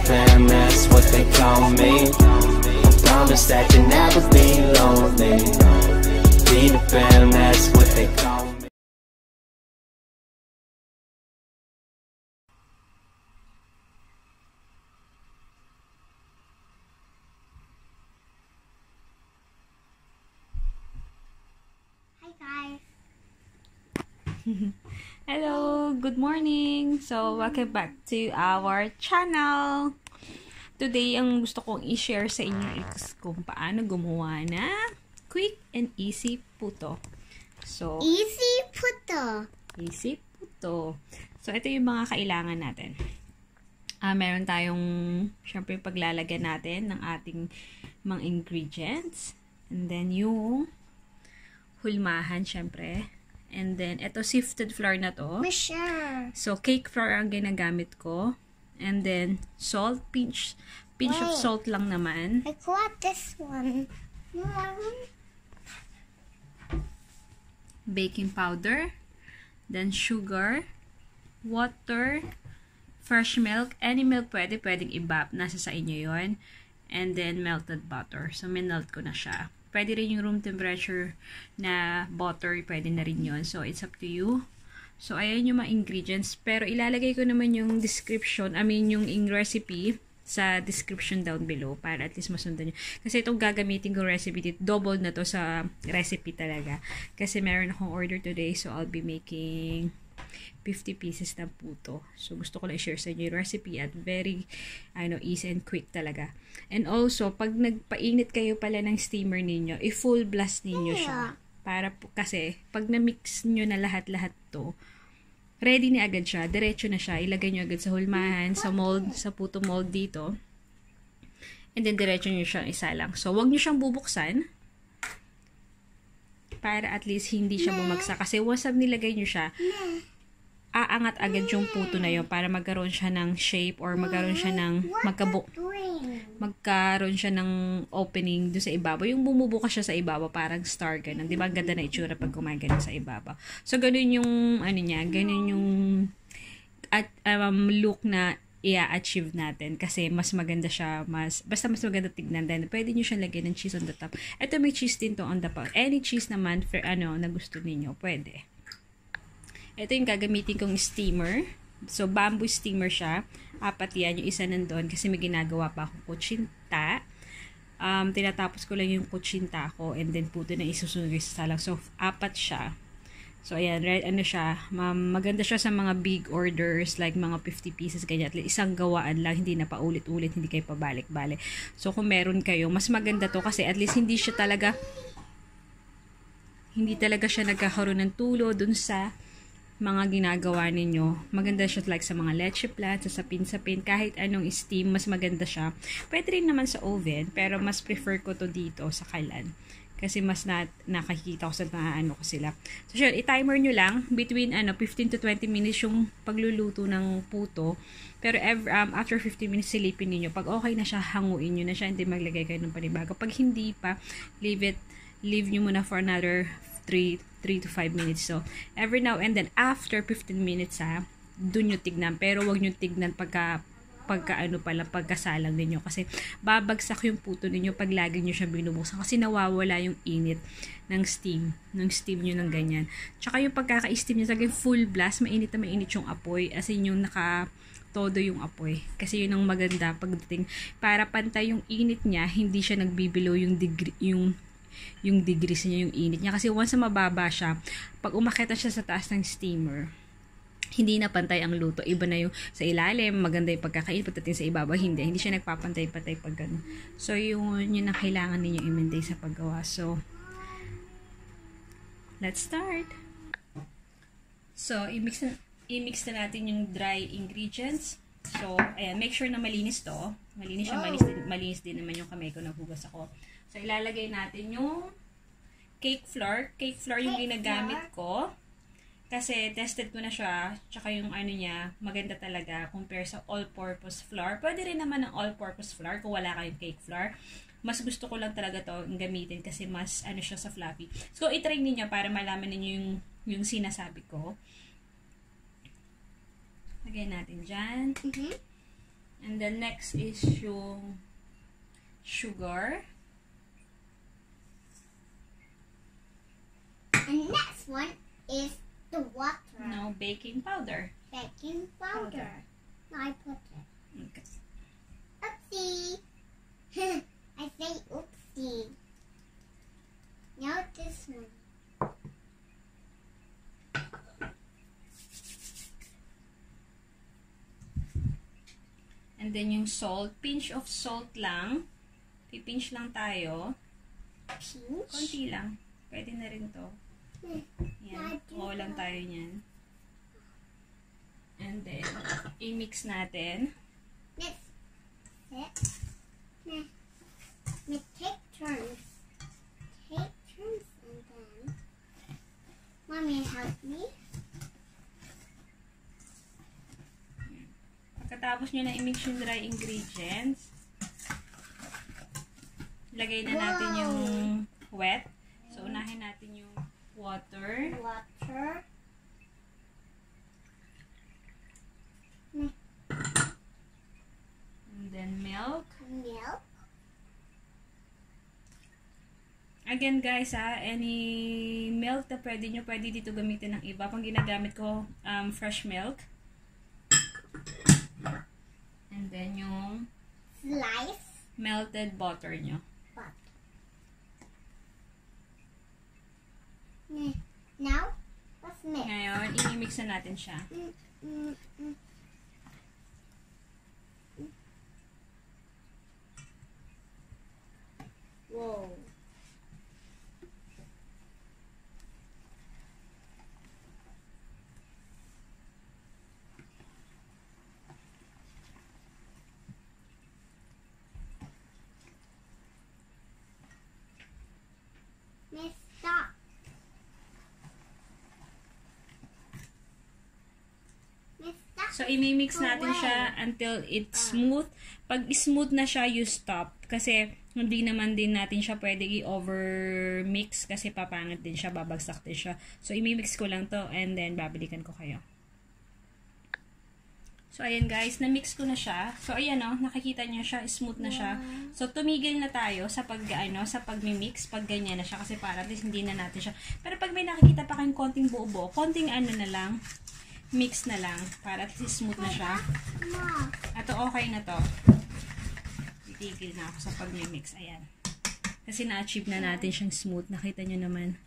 fam, that's what they call me. I promise that you'll never be lonely. Be the fam, that's what they call me. Hi guys. Hello, good morning. So, welcome back to our channel. Today, ang gusto kong i-share sa inyo is kung paano gumawa na quick and easy puto. So, Easy puto. Easy puto. So, ito yung mga kailangan natin. Meron tayong, syempre, paglalagyan natin ng ating mga ingredients. And then, yung hulmahan, syempre. And then, ito sifted flour na to. Sure. So, cake flour ang ginagamit ko. And then, salt. Pinch of salt lang naman. I got this one. Baking powder. Then, sugar. Water. Fresh milk. Any milk pwedeng ibap. Nasa sa inyo yon. And then, melted butter. So, minelt ko na siya. Pwede rin yung room temperature na butter, pwede na rin yun. So, it's up to you. So, ayan yung mga ingredients. Pero, ilalagay ko naman yung description, yung recipe sa description down below para at least masundan nyo. Kasi itong gagamitin kong recipe dito, double na to sa recipe talaga. Kasi meron akong order today, so I'll be making 50 pieces ng puto. So, gusto ko lang i-share sa inyo yung recipe at very, easy and quick talaga. And also, pag nagpainit kayo pala ng steamer ninyo, i-full blast ninyo siya. Para po, kasi, pag na-mix nyo na lahat-lahat to, ready na agad siya. Diretso na siya. Ilagay nyo agad sa hulmahan, sa mold, sa puto mold dito. And then, diretso nyo siyang isa lang. So, wag nyo siyang bubuksan. Para at least hindi siya bumagsak. Kasi once nilagay nyo siya, aangat agad yung puto na yun para magkaroon siya ng shape or magkaroon siya ng magkaroon siya ng opening doon sa ibabaw. Yung bumubukas siya sa ibabaw, parang star ganun. Di ba? Ganda na itsura pag kumagana sa ibabaw. So, ganun yung, ganun yung look na i-achieve natin kasi mas maganda siya, basta mas maganda tignan. Then, pwede nyo siya lagyan ng cheese on the top. Ito may cheese din to on the top. Any cheese naman for na gusto niyo pwede. Ito yung gagamitin kong steamer. So, bamboo steamer siya. 4 yan. Yung isa nandun kasi may ginagawa pa akong kutsinta. Tinatapos ko lang yung kutsinta ko and then puto na isusunod sa salang. So, 4 siya. So, ayan. Siya. Maganda siya sa mga big orders like mga 50 pieces ganyan. At least isang gawaan lang. Hindi na paulit-ulit. Hindi kayo pabalik-balik. So, kung meron kayo, mas maganda to kasi at least hindi talaga siya nagkakaroon ng tulo dun sa mga ginagawa ninyo. Maganda siya like sa mga leche plan, sa sapin-sapin, kahit anong steam, mas maganda siya. Pwede rin naman sa oven, pero mas prefer ko to dito sa kalan. Kasi mas nakakikita ko sa ko sila. So, sure, i-timer nyo lang between 15 to 20 minutes yung pagluluto ng puto. Pero after 15 minutes, silipin niyo. Pag okay na siya, hanguin nyo na siya, hindi maglagay kayo ng panibago. Pag hindi pa, leave nyo muna for another 3 to 5 minutes. So, every now and then, after 15 minutes, dun nyo tignan. Pero, wag nyo tignan pagkasalang ninyo. Kasi, babagsak yung puto ninyo pag lagi nyo siya binubuksan. Kasi, nawawala yung init ng steam nyo ng ganyan. Tsaka, yung pagkaka-steam nyo, saging full blast, mainit na mainit yung apoy. As in, yung todo yung apoy. Kasi yun ang maganda pagdating. Para pantay yung init niya, hindi siya nagbibelow yung degrees niya, yung init niya. Kasi once na mababa siya, pag umakyat siya sa taas ng steamer, hindi na pantay ang luto. Iba na yung sa ilalim, maganda yung pagkakain, pagdating sa ibabaw, hindi siya nagpapantay-pantay pag gano'n. So, yun na kailangan ninyo i-maintain sa paggawa. So, let's start! So, i-mix na natin yung dry ingredients. So, ayan, make sure na malinis to. Malinis siya, malinis din naman yung kamay ko, naghugas ako. So, ilalagay natin yung cake flour. Cake flour yung ginagamit ko. Kasi, tested ko na siya. Tsaka yung niya, maganda talaga compare sa all-purpose flour. Pwede rin naman ng all-purpose flour kung wala kayong cake flour. Mas gusto ko lang talaga to gamitin kasi mas siya sa fluffy. So, itry niyo para malaman niyo yung sinasabi ko. Lagay natin dyan. And then next is yung sugar. And next one is the water. No, baking powder. Baking powder. Now I put it. Okay. Oopsie. I say oopsie. Now this one. And then yung salt, pinch of salt lang. Pipinch lang tayo. Pinch. Konti lang. Pwede na rin to. Yan. Oo lang tayo niyan. And then, i-mix natin. Next. Take turns. Take turns and then. Mommy, help me. Pagkatapos nyo na i-mix yung dry ingredients, lagay na natin yung wet. So, unahin natin yung water. Water. And then milk. Milk. Again guys any milk na pwede nyo, pwede dito gamitin ng iba. Pang ginagamit ko, fresh milk. And then yung Slice. melted butter nyo. Now, let's mix. Ngayon, i-mix na natin siya. Whoa. Miss, stop. Miss, stop. So, i-mix natin siya until it's smooth. Pag smooth na siya, you stop. Kasi, hindi naman din natin siya pwede i-over-mix kasi papangit din siya, babagsak din siya. So, i-mix ko lang to and then babalikan ko kayo. So, ayan guys, na-mix ko na siya. So, ayan nakikita niyo siya, smooth na siya. So, tumigil na tayo sa sa pag-mix, pag ganyan na siya kasi para at least hindi na natin siya. Pero pag may nakikita pa kayong konting buo-buo, konting na lang, mix na lang para at least smooth na siya. Ato okay na to. Titigil na ako sa pag-mix. Ayan. Kasi na-achieve na natin siyang smooth. Nakita nyo naman.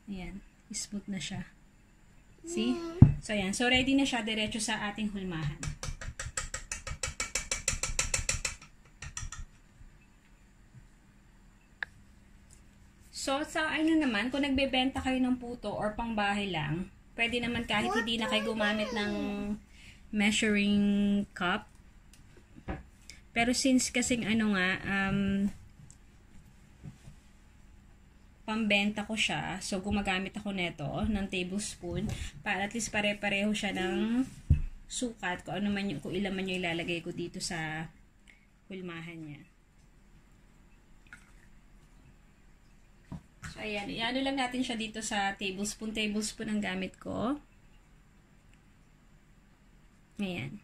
Ayan. Smooth na siya. See? So, ayan. So, ready na siya diretso sa ating hulmahan. So, sa naman, kung nagbebenta kayo ng puto or pangbahay lang, pwede naman kahit hindi na kayo gumamit ng measuring cup. Pero since kasing pambenta ko siya, so gumagamit ako neto ng tablespoon para at least pare-pareho siya ng sukat kung ilan man yung ilalagay ko dito sa hulmahan niya. So ayan, iano lang natin siya dito sa tablespoon ang gamit ko. Ayan.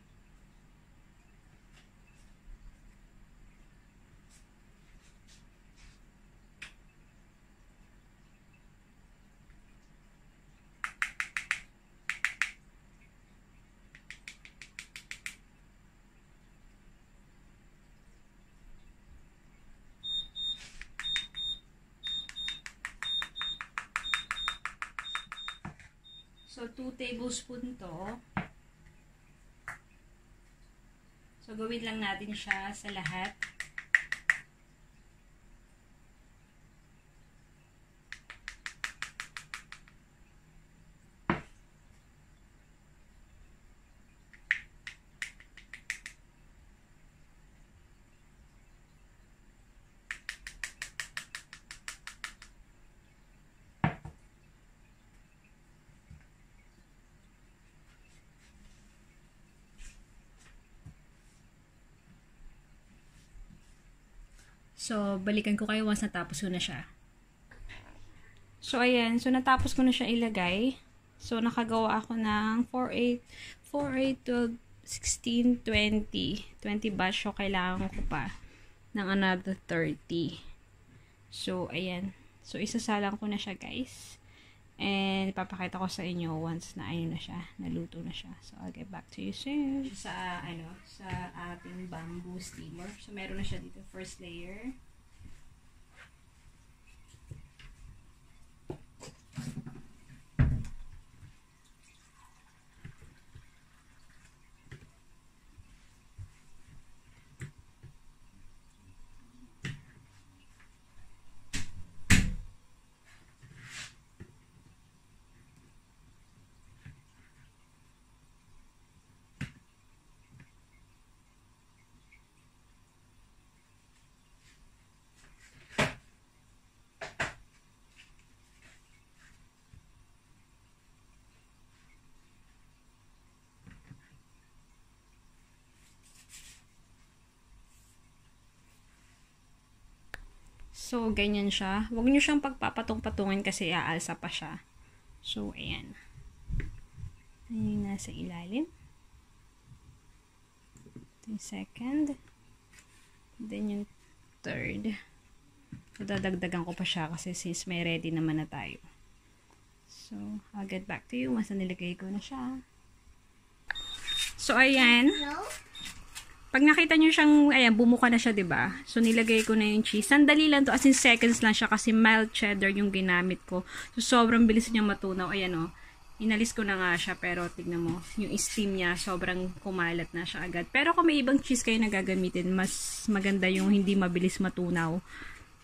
So, 2 tablespoon to. So, gawin lang natin siya sa lahat. So, balikan ko kayo once natapos ko na siya. So, ayan. So, natapos ko na siya ilagay. So, nakagawa ako ng 4, 8, 12, 16, 20. 20 batch. So, kailangan ko pa ng another 30. So, ayan. So, isasalang ko na siya, guys. And, ipapakita ko sa inyo once na ayun na siya. Naluto na siya. So, I'll get back to you soon. Sa, sa ating bamboo steamer. So, meron na siya dito. First layer. So, ganyan siya. Huwag nyo siyang pagpapatong-patungan kasi aalsa pa siya. So, ayan. Ayan yung nasa ilalim. Ito yung second. Then yung third. So, dadagdagan ko pa siya kasi since may ready naman na tayo. So, I'll get back to you once na nilagay ko na siya. So, ayan. Pag nakita nyo siyang, ayan, bumuka na siya, diba? So, nilagay ko na yung cheese. Sandali lang to, as in seconds lang siya kasi mild cheddar yung ginamit ko. So, sobrang bilis niya matunaw. Ayan, o. Inalis ko na nga siya, pero tignan mo, yung steam niya, sobrang kumalat na siya agad. Pero kung may ibang cheese kayo na gagamitin, mas maganda yung hindi mabilis matunaw.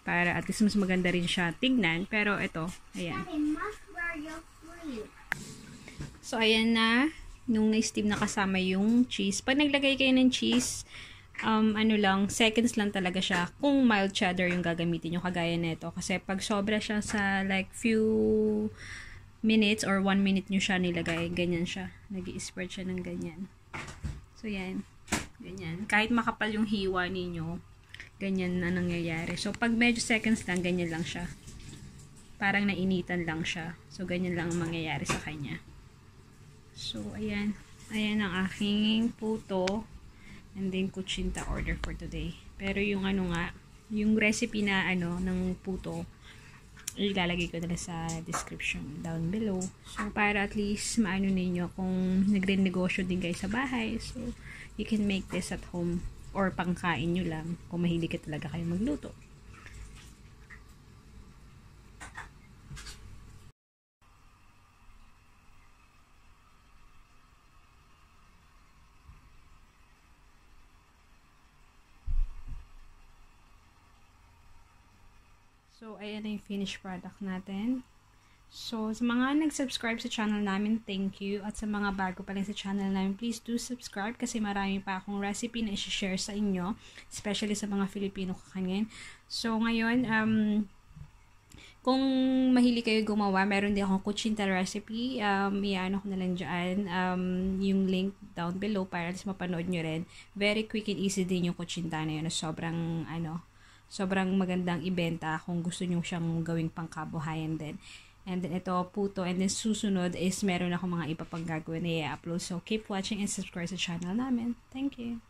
Para at least mas maganda rin siya tignan. Pero ito, ayan. So, ayan na. Nung na-steam na kasama yung cheese. Pag naglagay kayo ng cheese, seconds lang talaga siya. Kung mild cheddar yung gagamitin nyo, kagaya nito. Kasi pag sobra siya sa like few minutes or 1 minute nyo siya nilagay, ganyan siya. Nag-i-spread siya ng ganyan. So, yan. Ganyan. Kahit makapal yung hiwa ninyo, ganyan na nangyayari. So, pag medyo seconds lang, ganyan lang siya. Parang nainitan lang siya. So, ganyan lang ang mangyayari sa kanya. So, ayan. Ayan ang aking puto and then kutsinta order for today. Pero yung yung recipe na ng puto, ilalagay ko na sa description down below. So, para at least maano ninyo kung nagre-negosyo din kayo sa bahay. So, you can make this at home or pangkain nyo lang kung mahilig ka talaga kayo magluto. So, ayan na yung finished product natin. So, sa mga nag-subscribe sa channel namin, thank you. At sa mga bago pa lang sa channel namin, please do subscribe kasi marami pa akong recipe na i-share sa inyo. Especially sa mga Filipino kakanin. So, ngayon, kung mahilig kayo gumawa, meron din akong kutsinta recipe. Iano ko na lang dyan. Yung link down below para at least mapanood nyo rin. Very quick and easy din yung kutsinta na yun. Sobrang magandang ibenta kung gusto nyo siyang gawing pangkabuhayan din. And then ito, puto. And then susunod is meron ako mga iba pang gagawin na i-upload. So keep watching and subscribe sa channel namin. Thank you.